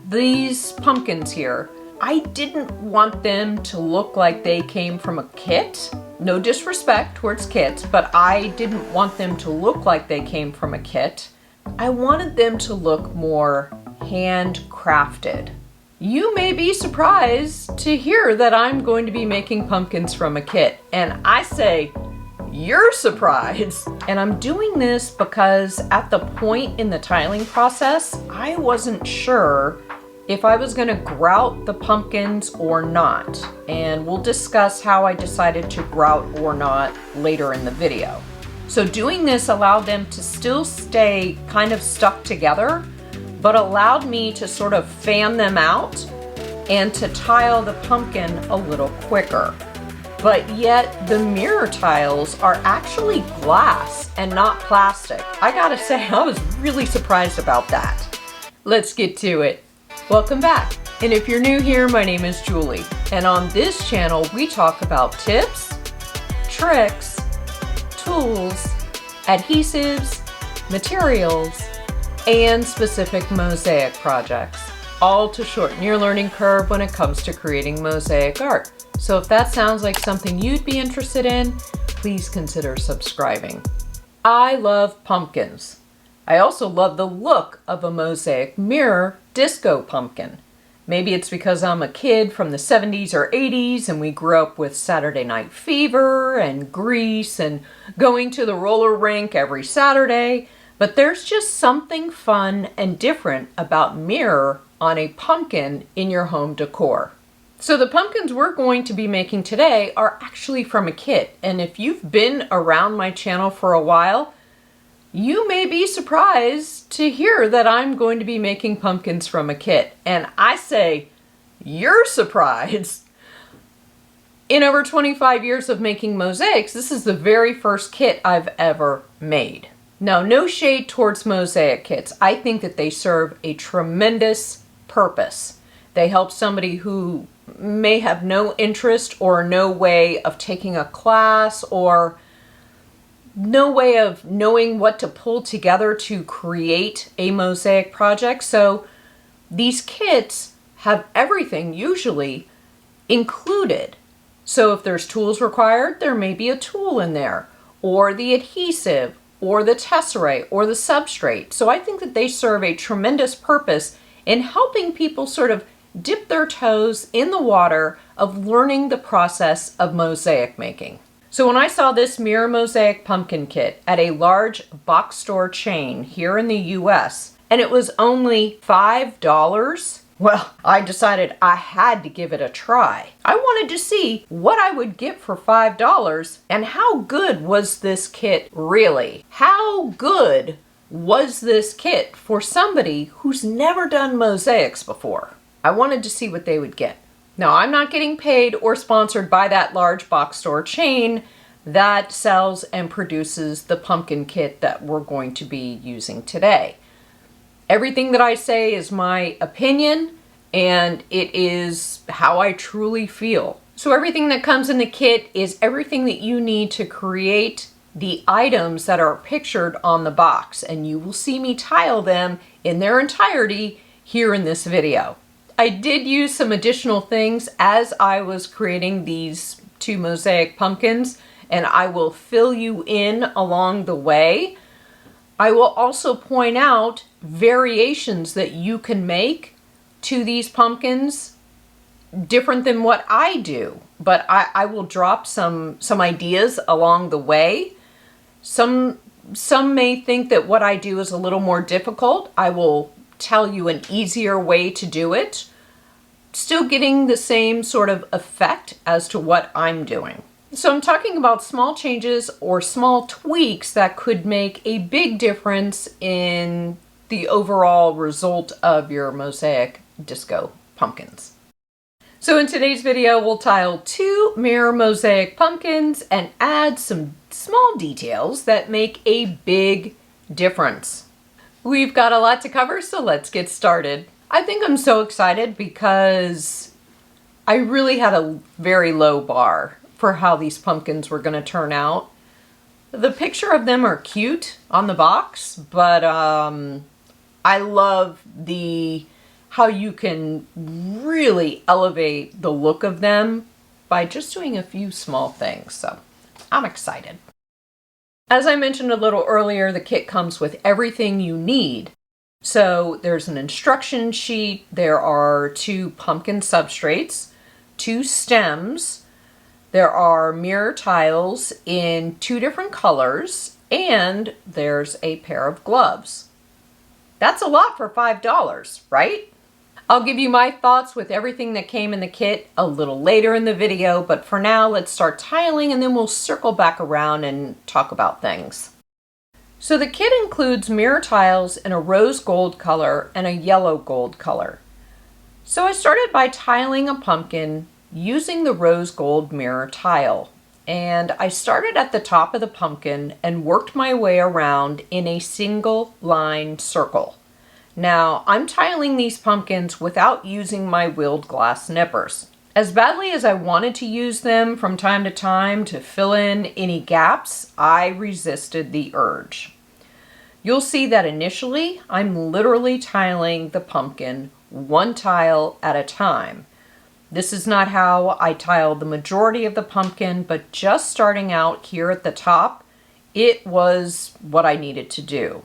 These pumpkins here, I didn't want them to look like they came from a kit. No disrespect towards kits, but I didn't want them to look like they came from a kit. I wanted them to look more handcrafted. You may be surprised to hear that I'm going to be making pumpkins from a kit, and I say, you're surprised. And I'm doing this because at the point in the tiling process, I wasn't sure if I was gonna grout the pumpkins or not. And we'll discuss how I decided to grout or not later in the video. So doing this allowed them to still stay kind of stuck together, but allowed me to sort of fan them out and to tile the pumpkin a little quicker. But yet the mirror tiles are actually glass and not plastic. I gotta say, I was really surprised about that. Let's get to it. Welcome back. And if you're new here, my name is Julie. And on this channel, we talk about tips, tricks, tools, adhesives, materials, and specific mosaic projects, all to shorten your learning curve when it comes to creating mosaic art. So if that sounds like something you'd be interested in, please consider subscribing. I love pumpkins. I also love the look of a mosaic mirror disco pumpkin. Maybe it's because I'm a kid from the 70s or 80s and we grew up with Saturday Night Fever and Grease and going to the roller rink every Saturday, but there's just something fun and different about mirror on a pumpkin in your home decor. So the pumpkins we're going to be making today are actually from a kit, and if you've been around my channel for a while, you may be surprised to hear that I'm going to be making pumpkins from a kit. And I say, you're surprised. In over 25 years of making mosaics, this is the very first kit I've ever made. Now, no shade towards mosaic kits. I think that they serve a tremendous purpose. They help somebody who may have no interest or no way of taking a class or no way of knowing what to pull together to create a mosaic project. So these kits have everything usually included. So if there's tools required, there may be a tool in there, or the adhesive, or the tesserae, or the substrate. So I think that they serve a tremendous purpose in helping people sort of dip their toes in the water of learning the process of mosaic making. So when I saw this mirror mosaic pumpkin kit at a large box store chain here in the US, and it was only $5, well, I decided I had to give it a try. I wanted to see what I would get for $5 and how good was this kit really? How good was this kit for somebody who's never done mosaics before? I wanted to see what they would get. Now, I'm not getting paid or sponsored by that large box store chain that sells and produces the pumpkin kit that we're going to be using today. Everything that I say is my opinion, and it is how I truly feel. So everything that comes in the kit is everything that you need to create the items that are pictured on the box, and you will see me tile them in their entirety here in this video. I did use some additional things as I was creating these two mosaic pumpkins, and I will fill you in along the way. I will also point out variations that you can make to these pumpkins different than what I do, but I will drop some ideas along the way. Some may think that what I do is a little more difficult. I will tell you an easier way to do it, still getting the same sort of effect as to what I'm doing. So I'm talking about small changes or small tweaks that could make a big difference in the overall result of your mosaic disco pumpkins. So in today's video, we'll tile two mirror mosaic pumpkins and add some small details that make a big difference. We've got a lot to cover, so let's get started. I think I'm so excited because I really had a very low bar for how these pumpkins were going to turn out. The picture of them are cute on the box, but I love the how you can really elevate the look of them by just doing a few small things. So I'm excited. As I mentioned a little earlier, the kit comes with everything you need. So there's an instruction sheet, there are 2 pumpkin substrates, 2 stems, there are mirror tiles in 2 different colors, and there's a pair of gloves. That's a lot for $5, right? I'll give you my thoughts with everything that came in the kit a little later in the video, but for now, let's start tiling and then we'll circle back around and talk about things. So the kit includes mirror tiles in a rose gold color and a yellow gold color. So I started by tiling a pumpkin using the rose gold mirror tile. And I started at the top of the pumpkin and worked my way around in a single line circle. Now, I'm tiling these pumpkins without using my wheeled glass nippers. As badly as I wanted to use them from time to time to fill in any gaps, I resisted the urge. You'll see that initially, I'm literally tiling the pumpkin 1 tile at a time. This is not how I tiled the majority of the pumpkin, but just starting out here at the top, it was what I needed to do.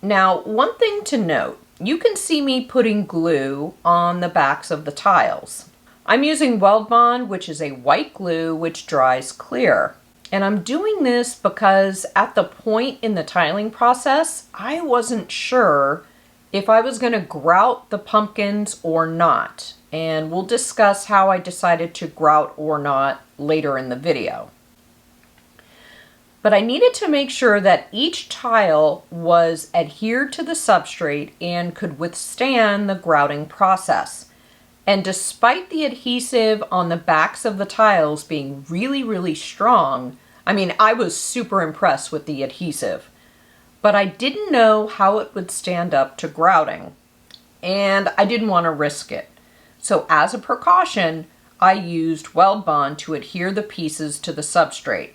Now, one thing to note, you can see me putting glue on the backs of the tiles. I'm using Weld Bond, which is a white glue which dries clear. And I'm doing this because at the point in the tiling process, I wasn't sure if I was going to grout the pumpkins or not. And we'll discuss how I decided to grout or not later in the video. But I needed to make sure that each tile was adhered to the substrate and could withstand the grouting process. And despite the adhesive on the backs of the tiles being really, really strong, I mean, I was super impressed with the adhesive, but I didn't know how it would stand up to grouting, and I didn't want to risk it. So as a precaution, I used Weld Bond to adhere the pieces to the substrate.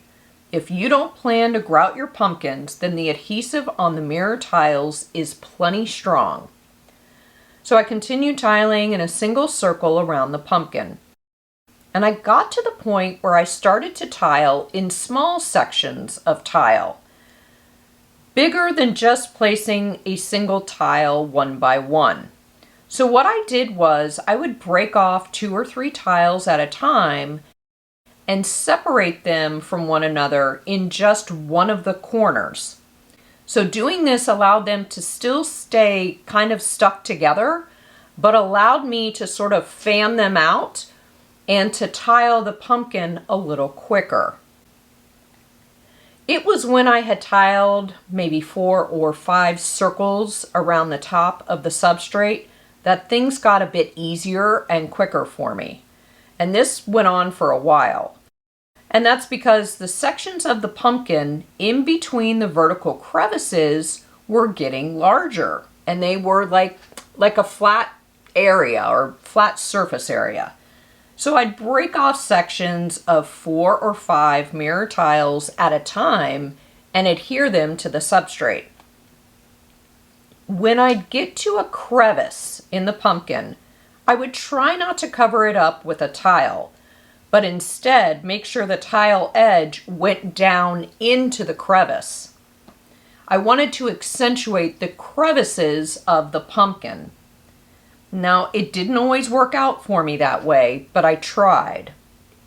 If you don't plan to grout your pumpkins, then the adhesive on the mirror tiles is plenty strong. So I continued tiling in a single circle around the pumpkin. And I got to the point where I started to tile in small sections of tile, bigger than just placing a single tile 1 by 1. So what I did was I would break off 2 or 3 tiles at a time and separate them from one another in just one of the corners. So doing this allowed them to still stay kind of stuck together, but allowed me to sort of fan them out and to tile the pumpkin a little quicker. It was when I had tiled maybe 4 or 5 circles around the top of the substrate that things got a bit easier and quicker for me. And this went on for a while. And that's because the sections of the pumpkin in between the vertical crevices were getting larger. And they were like a flat area or flat surface area. So I'd break off sections of 4 or 5 mirror tiles at a time and adhere them to the substrate. When I'd get to a crevice in the pumpkin, I would try not to cover it up with a tile, but instead make sure the tile edge went down into the crevice. I wanted to accentuate the crevices of the pumpkin. Now, it didn't always work out for me that way, but I tried.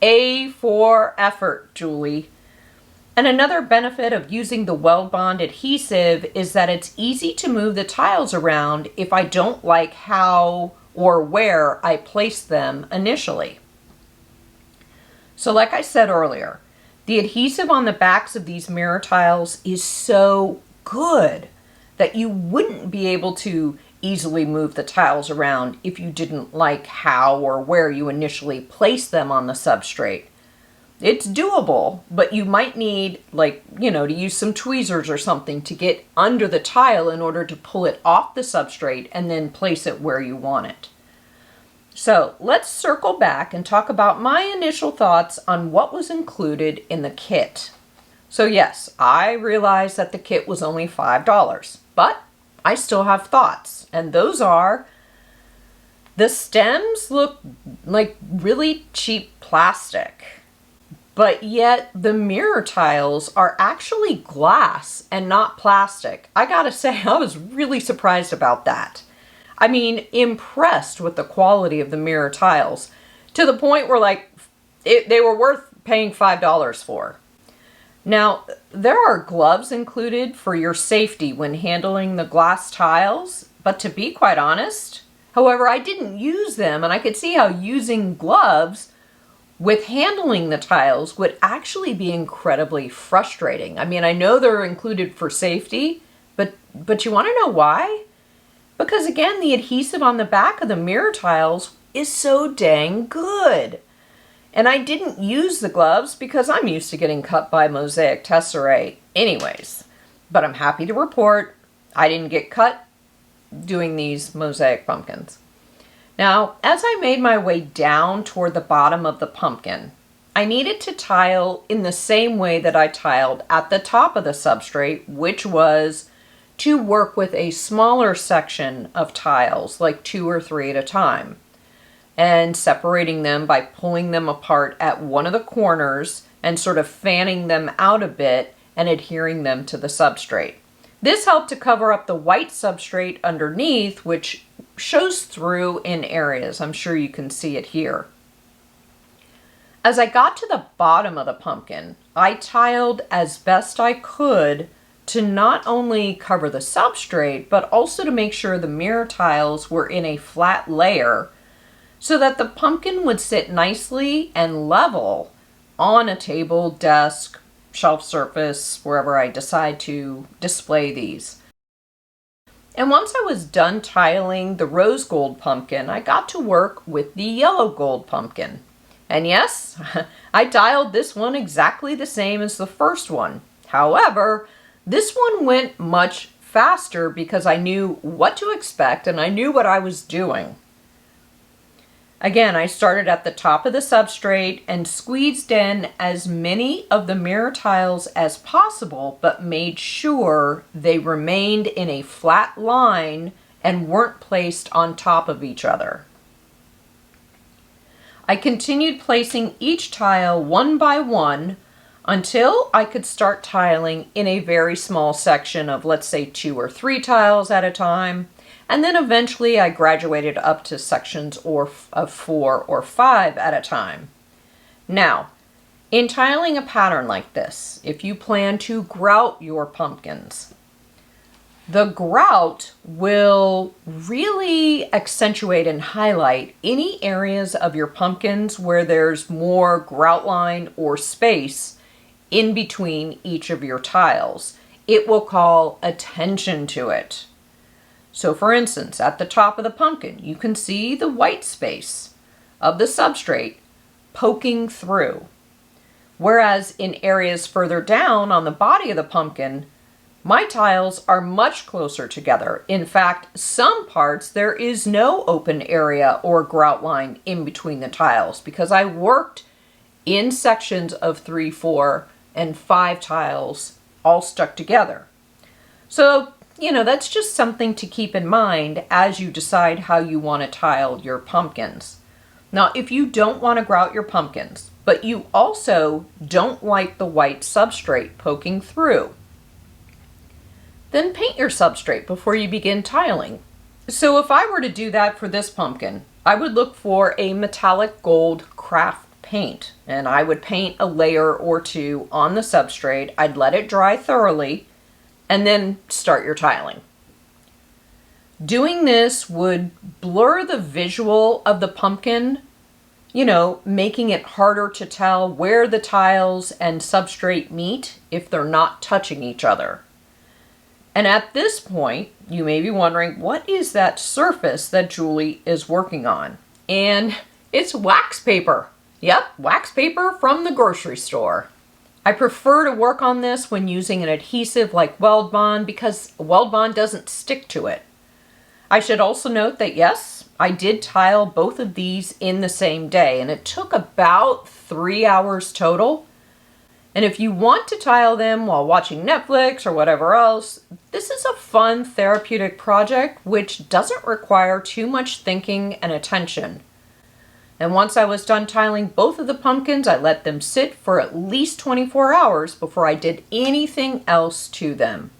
A for effort, Julie. And another benefit of using the Weld Bond adhesive is that it's easy to move the tiles around if I don't like how or where I place them initially. So like I said earlier, the adhesive on the backs of these mirror tiles is so good that you wouldn't be able to easily move the tiles around if you didn't like how or where you initially placed them on the substrate. It's doable, but you might need, to use some tweezers or something to get under the tile in order to pull it off the substrate and then place it where you want it. So let's circle back and talk about my initial thoughts on what was included in the kit. So yes, I realized that the kit was only $5, but I still have thoughts, and those are the stems look like really cheap plastic, but yet the mirror tiles are actually glass and not plastic. I gotta say, I was really surprised about that. I mean, impressed with the quality of the mirror tiles to the point where they were worth paying $5 for. Now, there are gloves included for your safety when handling the glass tiles, but to be quite honest, however, I didn't use them, and I could see how using gloves with handling the tiles would actually be incredibly frustrating. I mean, I know they're included for safety, but you want to know why? Because again, the adhesive on the back of the mirror tiles is so dang good. And I didn't use the gloves because I'm used to getting cut by Mosaic tesserae anyways. But I'm happy to report I didn't get cut doing these Mosaic pumpkins. Now, as I made my way down toward the bottom of the pumpkin, I needed to tile in the same way that I tiled at the top of the substrate, which was to work with a smaller section of tiles, like 2 or 3 at a time, and separating them by pulling them apart at one of the corners and sort of fanning them out a bit and adhering them to the substrate. This helped to cover up the white substrate underneath, which shows through in areas. I'm sure you can see it here. As I got to the bottom of the pumpkin, I tiled as best I could to not only cover the substrate, but also to make sure the mirror tiles were in a flat layer so that the pumpkin would sit nicely and level on a table, desk, shelf surface, wherever I decide to display these. And once I was done tiling the rose gold pumpkin, I got to work with the yellow gold pumpkin. And yes, I tiled this one exactly the same as the first one. However, this one went much faster because I knew what to expect and I knew what I was doing. Again, I started at the top of the substrate and squeezed in as many of the mirror tiles as possible, but made sure they remained in a flat line and weren't placed on top of each other. I continued placing each tile one by one until I could start tiling in a very small section of, let's say, 2 or 3 tiles at a time. And then eventually I graduated up to sections of 4 or 5 at a time. Now, in tiling a pattern like this, if you plan to grout your pumpkins, the grout will really accentuate and highlight any areas of your pumpkins where there's more grout line or space in between each of your tiles. It will call attention to it. So for instance, at the top of the pumpkin, you can see the white space of the substrate poking through. Whereas in areas further down on the body of the pumpkin, my tiles are much closer together. In fact, some parts there is no open area or grout line in between the tiles because I worked in sections of 3, 4, and 5 tiles all stuck together. So that's just something to keep in mind as you decide how you want to tile your pumpkins. Now, if you don't want to grout your pumpkins, but you also don't like the white substrate poking through, then paint your substrate before you begin tiling. So if I were to do that for this pumpkin, I would look for a metallic gold craft paint, and I would paint a layer or 2 on the substrate. I'd let it dry thoroughly, and then start your tiling. Doing this would blur the visual of the pumpkin, making it harder to tell where the tiles and substrate meet if they're not touching each other. And at this point, you may be wondering, what is that surface that Julie is working on? And it's wax paper. Yep, wax paper from the grocery store. I prefer to work on this when using an adhesive like Weld Bond because Weld Bond doesn't stick to it. I should also note that yes, I did tile both of these in the same day and it took about 3 hours total. And if you want to tile them while watching Netflix or whatever else, this is a fun therapeutic project which doesn't require too much thinking and attention. And once I was done tiling both of the pumpkins, I let them sit for at least 24 hours before I did anything else to them.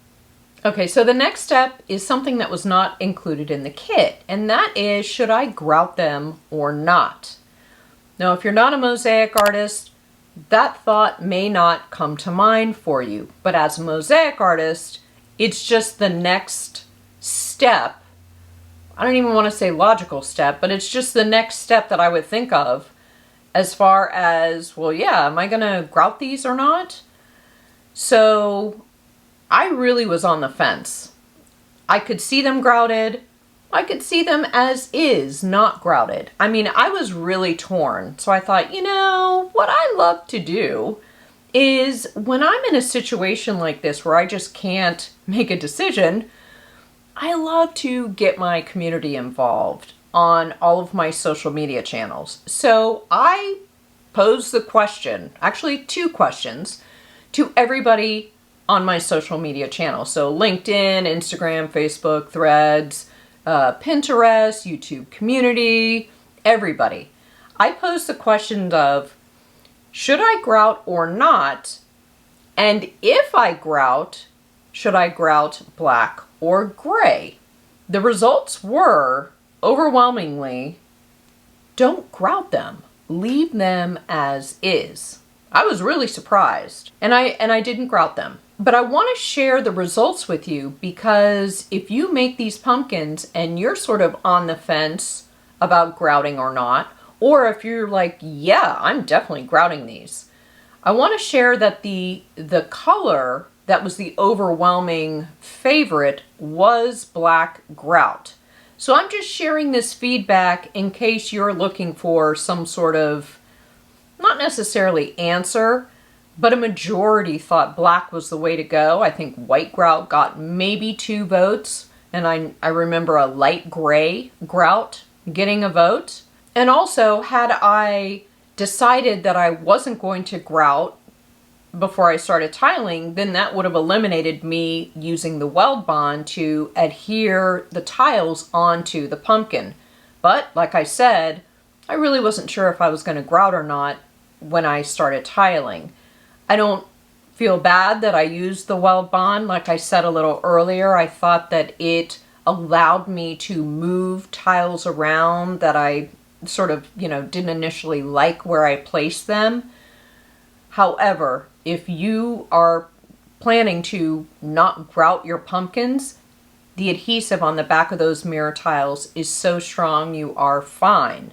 Okay, so the next step is something that was not included in the kit, and that is, should I grout them or not? Now, if you're not a mosaic artist, that thought may not come to mind for you, but as a mosaic artist, it's just the next step. I don't even want to say logical step, but it's just the next step that I would think of as far as, well, yeah, am I going to grout these or not? So I really was on the fence. I could see them grouted. I could see them as is, not grouted. I mean, I was really torn. So I thought, what I love to do is when I'm in a situation like this where I just can't make a decision, I love to get my community involved on all of my social media channels. So I posed the question, actually 2 questions, to everybody on my social media channel. So LinkedIn, Instagram, Facebook, Threads, Pinterest, YouTube community, everybody. I posed the question of, should I grout or not? And if I grout, should I grout black or gray? The results were overwhelmingly, don't grout them. Leave them as is. I was really surprised, and I didn't grout them. But I want to share the results with you because if you make these pumpkins and you're sort of on the fence about grouting or not, or if you're like, yeah, I'm definitely grouting these, I want to share that the color that was the overwhelming favorite was black grout. So I'm just sharing this feedback in case you're looking for some sort of, not necessarily answer, but a majority thought black was the way to go. I think white grout got maybe 2 votes, and I remember a light gray grout getting a vote. And also, had I decided that I wasn't going to grout before I started tiling, then that would have eliminated me using the weld bond to adhere the tiles onto the pumpkin. But like I said, I really wasn't sure if I was going to grout or not when I started tiling. I don't feel bad that I used the weld bond. Like I said a little earlier, I thought that it allowed me to move tiles around that I sort of, didn't initially like where I placed them. However, if you are planning to not grout your pumpkins, the adhesive on the back of those mirror tiles is so strong you are fine.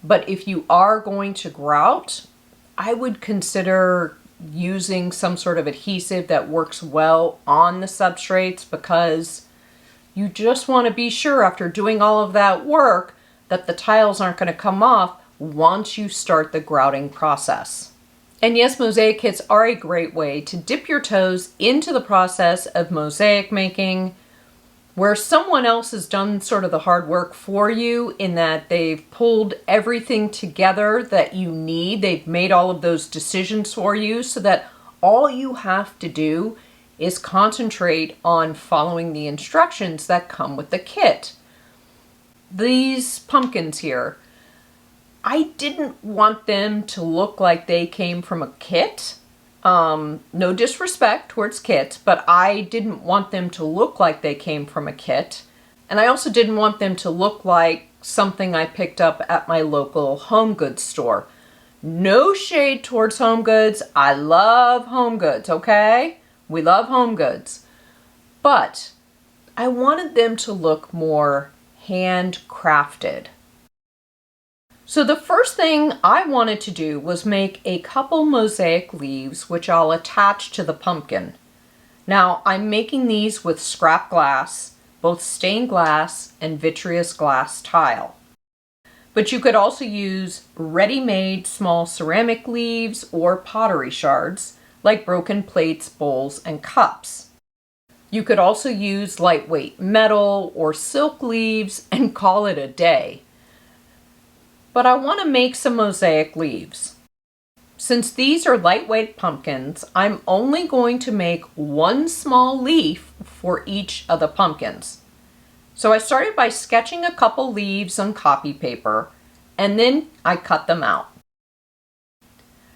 But if you are going to grout, I would consider using some sort of adhesive that works well on the substrates, because you just want to be sure after doing all of that work that the tiles aren't going to come off once you start the grouting process. And yes, mosaic kits are a great way to dip your toes into the process of mosaic making, where someone else has done sort of the hard work for you in that they've pulled everything together that you need. They've made all of those decisions for you so that all you have to do is concentrate on following the instructions that come with the kit. These pumpkins here, I didn't want them to look like they came from a kit. No disrespect towards kits, but I didn't want them to look like they came from a kit. And I also didn't want them to look like something I picked up at my local home goods store. No shade towards home goods. I love home goods, okay? We love home goods. But I wanted them to look more handcrafted. So the first thing I wanted to do was make a couple mosaic leaves which I'll attach to the pumpkin. Now I'm making these with scrap glass, both stained glass and vitreous glass tile. But you could also use ready-made small ceramic leaves or pottery shards like broken plates, bowls, and cups. You could also use lightweight metal or silk leaves and call it a day. But I want to make some mosaic leaves. Since these are lightweight pumpkins, I'm only going to make one small leaf for each of the pumpkins. So I started by sketching a couple leaves on copy paper, and then I cut them out.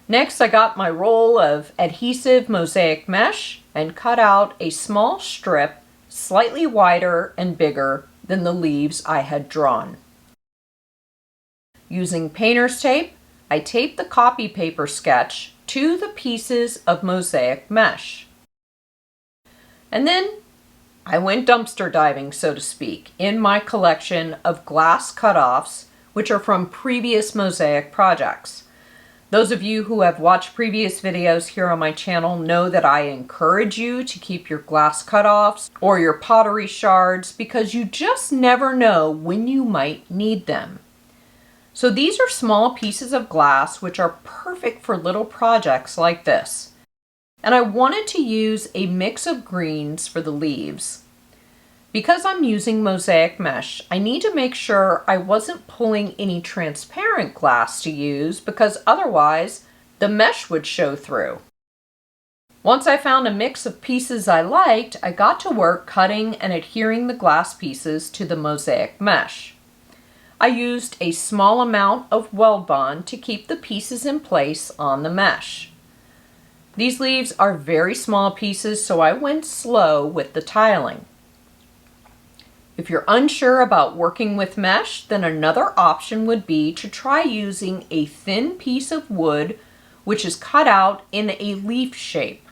Next, I got my roll of adhesive mosaic mesh and cut out a small strip slightly wider and bigger than the leaves I had drawn. Using painter's tape, I taped the copy paper sketch to the pieces of mosaic mesh. And then I went dumpster diving, so to speak, in my collection of glass cutoffs, which are from previous mosaic projects. Those of you who have watched previous videos here on my channel know that I encourage you to keep your glass cutoffs or your pottery shards because you just never know when you might need them. So these are small pieces of glass which are perfect for little projects like this. And I wanted to use a mix of greens for the leaves. Because I'm using mosaic mesh, I need to make sure I wasn't pulling any transparent glass to use because otherwise the mesh would show through. Once I found a mix of pieces I liked, I got to work cutting and adhering the glass pieces to the mosaic mesh. I used a small amount of weld bond to keep the pieces in place on the mesh. These leaves are very small pieces, so I went slow with the tiling. If you're unsure about working with mesh, then another option would be to try using a thin piece of wood which is cut out in a leaf shape.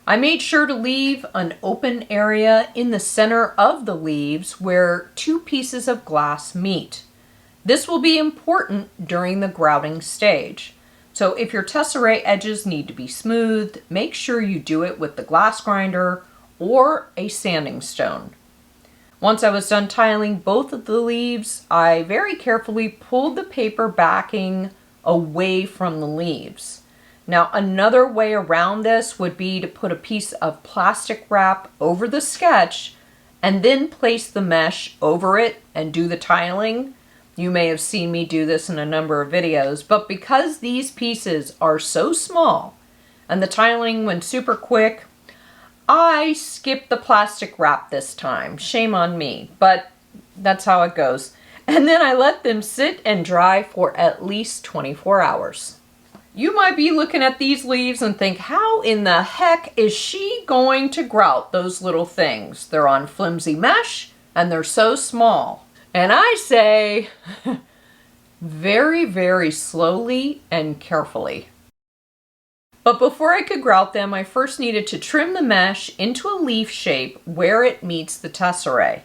I made sure to leave an open area in the center of the leaves where two pieces of glass meet. This will be important during the grouting stage. So if your tesserae edges need to be smoothed, make sure you do it with the glass grinder or a sanding stone. Once I was done tiling both of the leaves, I very carefully pulled the paper backing away from the leaves. Now, another way around this would be to put a piece of plastic wrap over the sketch and then place the mesh over it and do the tiling. You may have seen me do this in a number of videos, but because these pieces are so small and the tiling went super quick, I skipped the plastic wrap this time. Shame on me, but that's how it goes. And then I let them sit and dry for at least 24 hours. You might be looking at these leaves and think, how in the heck is she going to grout those little things? They're on flimsy mesh and they're so small. And I say, very, very slowly and carefully. But before I could grout them, I first needed to trim the mesh into a leaf shape where it meets the tesserae.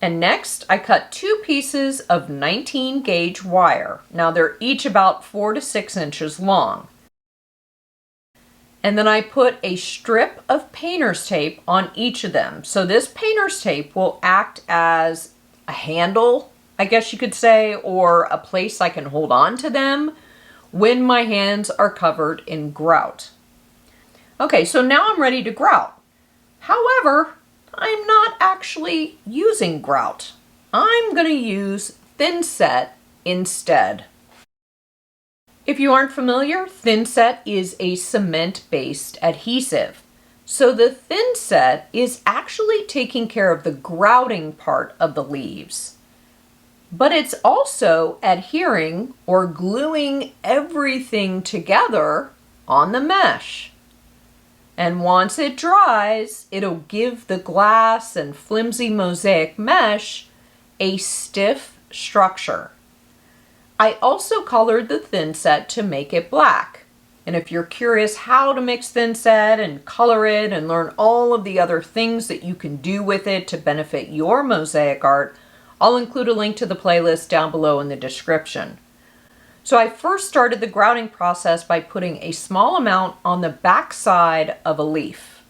And next, I cut two pieces of 19 gauge wire. Now they're each about 4 to 6 inches long. And then I put a strip of painter's tape on each of them. So this painter's tape will act as a handle, I guess you could say, or a place I can hold on to them when my hands are covered in grout. Okay, so now I'm ready to grout. However, I'm not actually using grout. I'm going to use thinset instead. If you aren't familiar, thinset is a cement-based adhesive. So the thinset is actually taking care of the grouting part of the leaves. But it's also adhering or gluing everything together on the mesh. And once it dries, it'll give the glass and flimsy mosaic mesh a stiff structure. I also colored the thinset to make it black. And if you're curious how to mix thinset and color it and learn all of the other things that you can do with it to benefit your mosaic art, I'll include a link to the playlist down below in the description. So I first started the grouting process by putting a small amount on the back side of a leaf.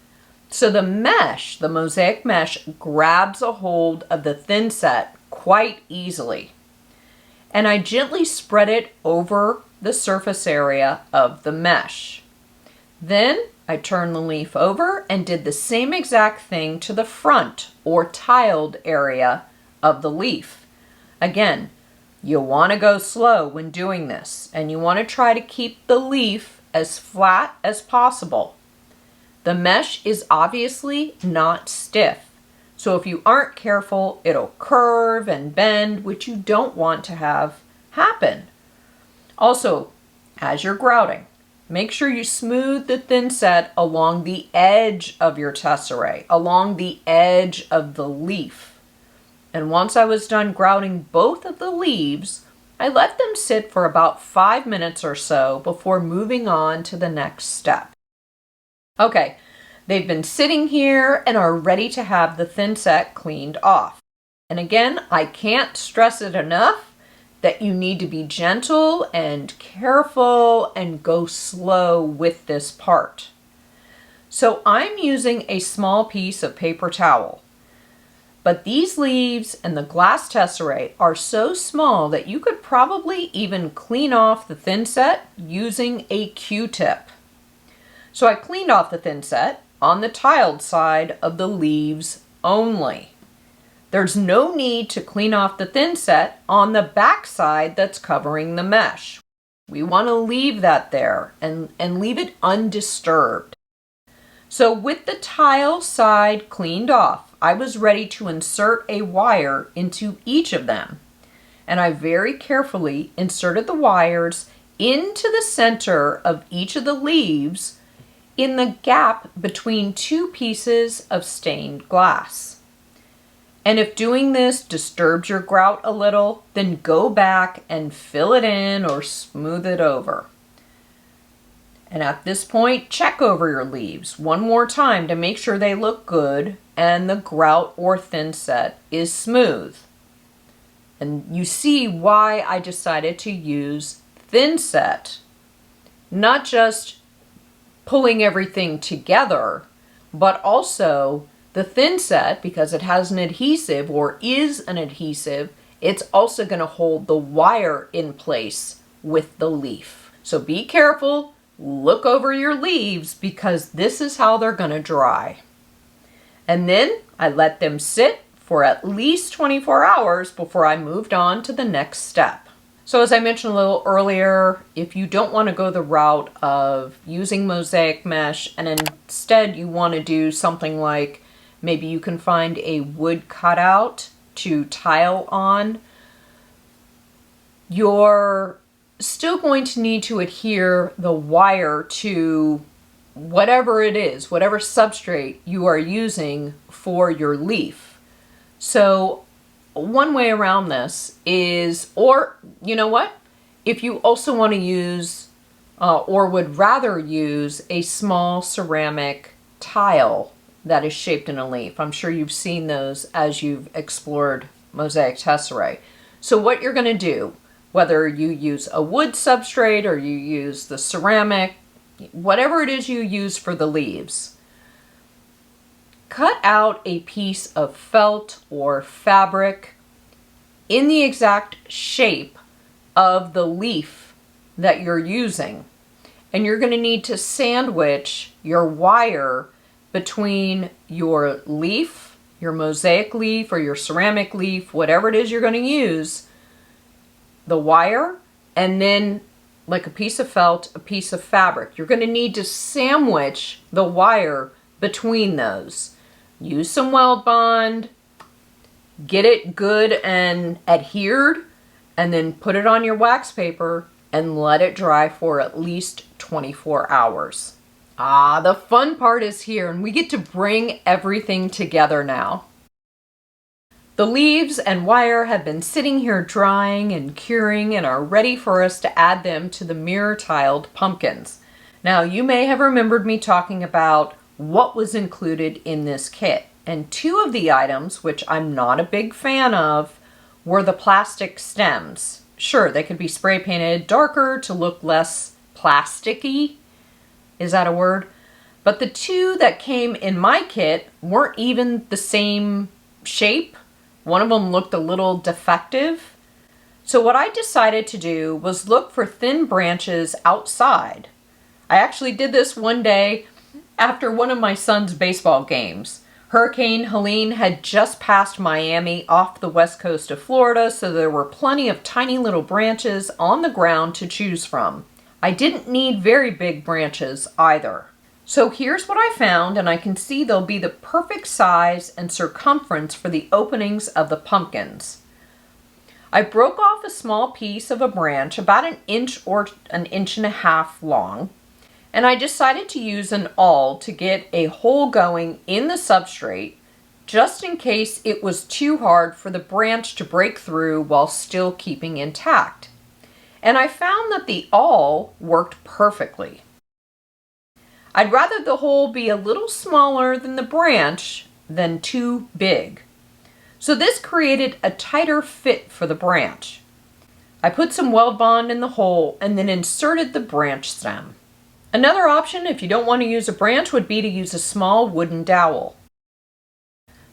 So the mesh, the mosaic mesh, grabs a hold of the thinset quite easily. And I gently spread it over the surface area of the mesh. Then I turned the leaf over and did the same exact thing to the front or tiled area of the leaf. Again, You want to go slow when doing this, and you want to try to keep the leaf as flat as possible. The mesh is obviously not stiff, so if you aren't careful, it'll curve and bend, which you don't want to have happen. Also, as you're grouting, make sure you smooth the thinset along the edge of your tesserae, along the edge of the leaf. And once I was done grouting both of the leaves, I let them sit for about 5 minutes or so before moving on to the next step. Okay, they've been sitting here and are ready to have the thinset cleaned off. And again, I can't stress it enough that you need to be gentle and careful and go slow with this part. So I'm using a small piece of paper towel. But these leaves and the glass tesserae are so small that you could probably even clean off the thinset using a Q-tip. So I cleaned off the thinset on the tiled side of the leaves only. There's no need to clean off the thinset on the back side that's covering the mesh. We want to leave that there and leave it undisturbed. So with the tile side cleaned off, I was ready to insert a wire into each of them. And I very carefully inserted the wires into the center of each of the leaves in the gap between two pieces of stained glass. And if doing this disturbs your grout a little, then go back and fill it in or smooth it over. And at this point, check over your leaves one more time to make sure they look good and the grout or thinset is smooth. And you see why I decided to use thinset, not just pulling everything together, but also the thinset, because it has an adhesive or is an adhesive, it's also going to hold the wire in place with the leaf. So be careful, look over your leaves, because this is how they're going to dry. And then I let them sit for at least 24 hours before I moved on to the next step. So as I mentioned a little earlier, if you don't want to go the route of using mosaic mesh and instead you want to do something like maybe you can find a wood cutout to tile on, you're still going to need to adhere the wire to whatever it is, whatever substrate you are using for your leaf. So one way around this is, or you know what, if you also want to use or would rather use a small ceramic tile that is shaped in a leaf. I'm sure you've seen those as you've explored mosaic tesserae. So what you're going to do, whether you use a wood substrate or you use the ceramic, whatever it is you use for the leaves, cut out a piece of felt or fabric in the exact shape of the leaf that you're using. And you're going to need to sandwich your wire between your leaf, your mosaic leaf or your ceramic leaf, whatever it is you're going to use, the wire, and then like a piece of felt, a piece of fabric. You're going to need to sandwich the wire between those. Use some weld bond, get it good and adhered, and then put it on your wax paper and let it dry for at least 24 hours. Ah, the fun part is here, and we get to bring everything together now. The leaves and wire have been sitting here drying and curing and are ready for us to add them to the mirror tiled pumpkins. Now, you may have remembered me talking about what was included in this kit. And two of the items, which I'm not a big fan of, were the plastic stems. Sure, they could be spray painted darker to look less plasticky. Is that a word? But the two that came in my kit weren't even the same shape. One of them looked a little defective. So what I decided to do was look for thin branches outside. I actually did this one day after one of my son's baseball games. Hurricane Helene had just passed Miami off the west coast of Florida, so there were plenty of tiny little branches on the ground to choose from. I didn't need very big branches either. So here's what I found, and I can see they'll be the perfect size and circumference for the openings of the pumpkins. I broke off a small piece of a branch about an inch or an inch and a half long, and I decided to use an awl to get a hole going in the substrate just in case it was too hard for the branch to break through while still keeping intact. And I found that the awl worked perfectly. I'd rather the hole be a little smaller than the branch than too big. So this created a tighter fit for the branch. I put some weld bond in the hole and then inserted the branch stem. Another option, if you don't want to use a branch, would be to use a small wooden dowel.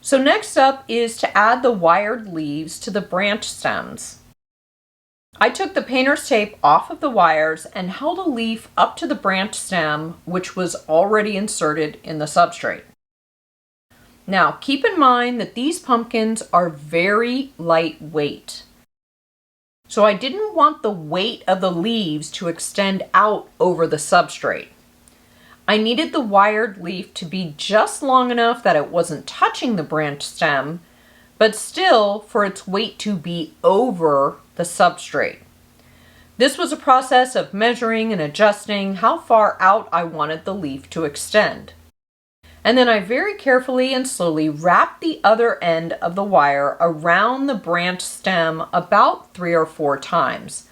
So next up is to add the wired leaves to the branch stems. I took the painter's tape off of the wires and held a leaf up to the branch stem, which was already inserted in the substrate. Now, keep in mind that these pumpkins are very lightweight. So I didn't want the weight of the leaves to extend out over the substrate. I needed the wired leaf to be just long enough that it wasn't touching the branch stem, but still for its weight to be over the substrate. This was a process of measuring and adjusting how far out I wanted the leaf to extend. And then I very carefully and slowly wrapped the other end of the wire around the branch stem about 3 or 4 times.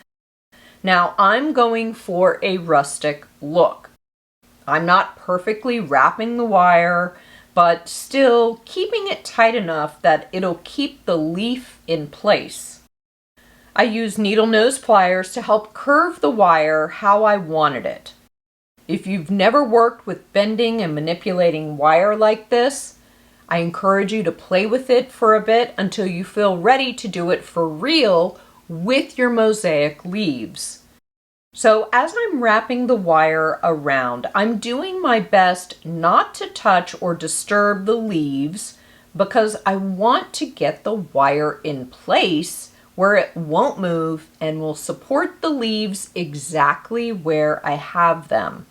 Now I'm going for a rustic look. I'm not perfectly wrapping the wire, but still keeping it tight enough that it'll keep the leaf in place. I used needle nose pliers to help curve the wire how I wanted it. If you've never worked with bending and manipulating wire like this, I encourage you to play with it for a bit until you feel ready to do it for real with your mosaic leaves. So as I'm wrapping the wire around, I'm doing my best not to touch or disturb the leaves because I want to get the wire in place where it won't move and will support the leaves exactly where I have them.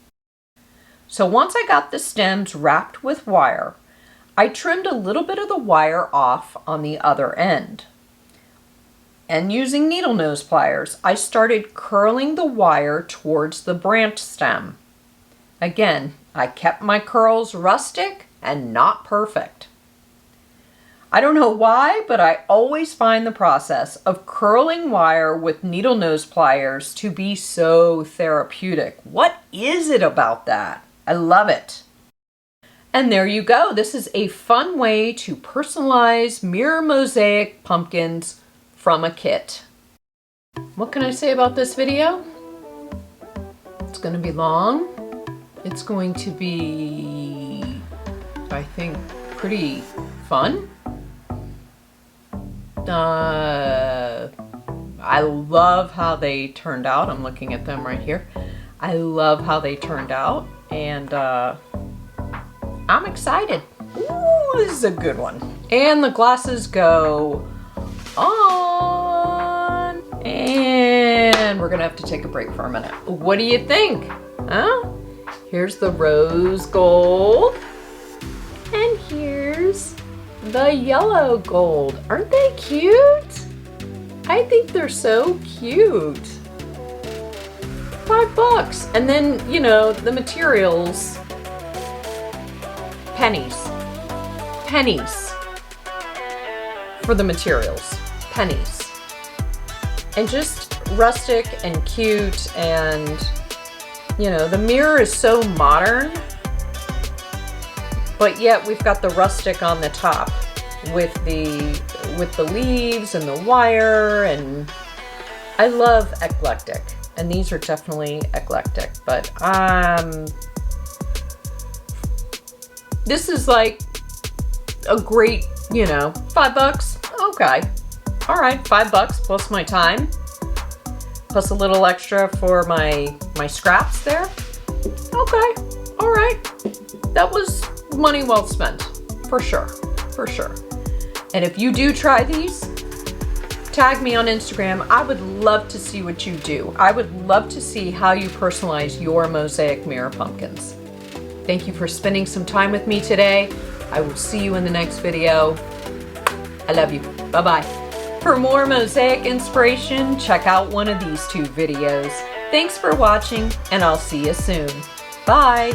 So once I got the stems wrapped with wire, I trimmed a little bit of the wire off on the other end. And using needle nose pliers, I started curling the wire towards the branch stem. Again, I kept my curls rustic and not perfect. I don't know why, but I always find the process of curling wire with needle nose pliers to be so therapeutic. What is it about that? I love it. And there you go. This is a fun way to personalize mirror mosaic pumpkins from a kit. What can I say about this video? It's going to be long. It's going to be, I think, pretty fun. I love how they turned out. I'm looking at them right here. I love how they turned out, and I'm excited. Ooh, this is a good one. And the glasses go on, and we're gonna have to take a break for a minute. What do you think? Huh? Here's the rose gold, and here's the yellow gold. Aren't they cute? I think they're so cute. $5. And then, you know, the materials, pennies. Pennies for the materials. Pennies. And just rustic and cute, and, you know, the mirror is so modern, but yet we've got the rustic on the top with the leaves and the wire, and I love eclectic, and these are definitely eclectic, but this is like a great, you know, $5. Okay. All right, $5 plus my time, plus a little extra for my scraps there. Okay. All right. That was money well spent. for sure, for sure. And if you do try these, tag me on Instagram. I would love to see what you do. I would love to see how you personalize your mosaic mirror pumpkins. Thank you for spending some time with me today. I will see you in the next video. I love you. Bye-bye. For more mosaic inspiration, check out one of these two videos. Thanks for watching, and I'll see you soon. Bye.